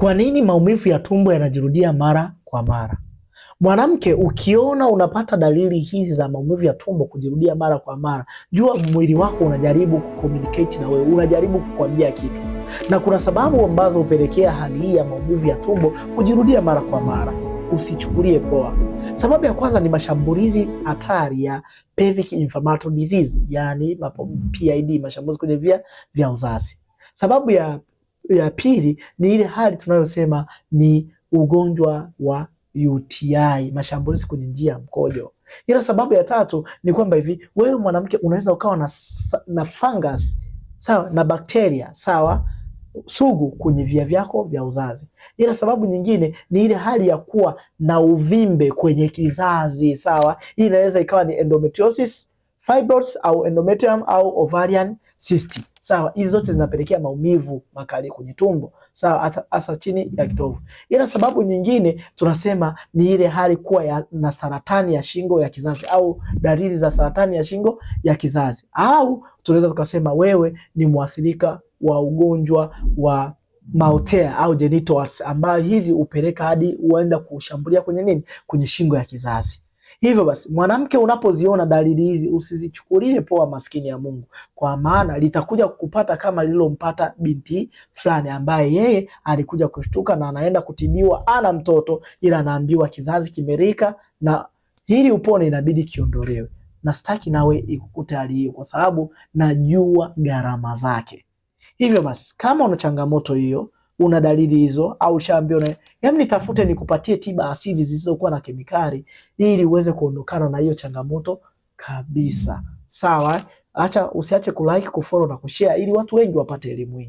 Kwa nini maumivu ya tumbo yanajirudia mara kwa mara? Mwanamke, ukiona unapata dalili hizi za maumivu ya tumbo kujirudia mara kwa mara, jua mwili wako unajaribu kucommunicate na wewe, unajaribu kukwambia kitu, na kuna sababu ambazo hupelekea hali hii ya maumivu ya tumbo kujirudia mara kwa mara. Usichukulie poa. Sababu ya kwanza ni mashambulizi hatari ya pelvic inflammatory disease, yani PID, mashambulizi kwenye via vya uzazi. Sababu ya pili ni ile hali tunayosema ni ugonjwa wa UTI, mashambulizi kwenye njia ya mkojo. Ila sababu ya tatu ni kwamba hivi, wewe mwanamke unaweza ukawa na fungus, sawa, na bakteria, sawa, sugu kwenye via vyako vya uzazi. Ila sababu nyingine ni ile hali ya kuwa na uvimbe kwenye kizazi, sawa. Hii inaweza ikawa ni endometriosis, fibroids au endometrium au ovarian cyst, sawa. Hizi zote zinapelekea maumivu makali kwenye tumbo, sawa, hasa chini ya kitovu. Ila sababu nyingine tunasema ni ile hali kuwa na saratani ya shingo ya kizazi au dalili za saratani ya shingo ya kizazi, au tunaweza tukasema wewe ni mwathirika wa ugonjwa wa Mautea au genital warts, ambayo hizi upeleka hadi uenda kushambulia kwenye nini, kwenye shingo ya kizazi. Hivyo basi, mwanamke, unapoziona dalili hizi usizichukulie poa, maskini ya Mungu, kwa maana litakuja kukupata kama lilompata binti fulani ambaye yeye alikuja kushtuka na anaenda kutibiwa, ana mtoto, ila anaambiwa kizazi kimerika na ili upone inabidi kiondolewe. Na sitaki nawe ikukute hali hiyo, kwa sababu najua gharama zake. Hivyo basi, kama una changamoto hiyo, una dalili hizo, au shaambiwa na nitafute nikupatie tiba asili zisizokuwa na kemikali ili uweze kuondokana na hiyo changamoto kabisa. Sawa? Usiache kulike, kufollow na kushare ili watu wengi wapate elimu hii.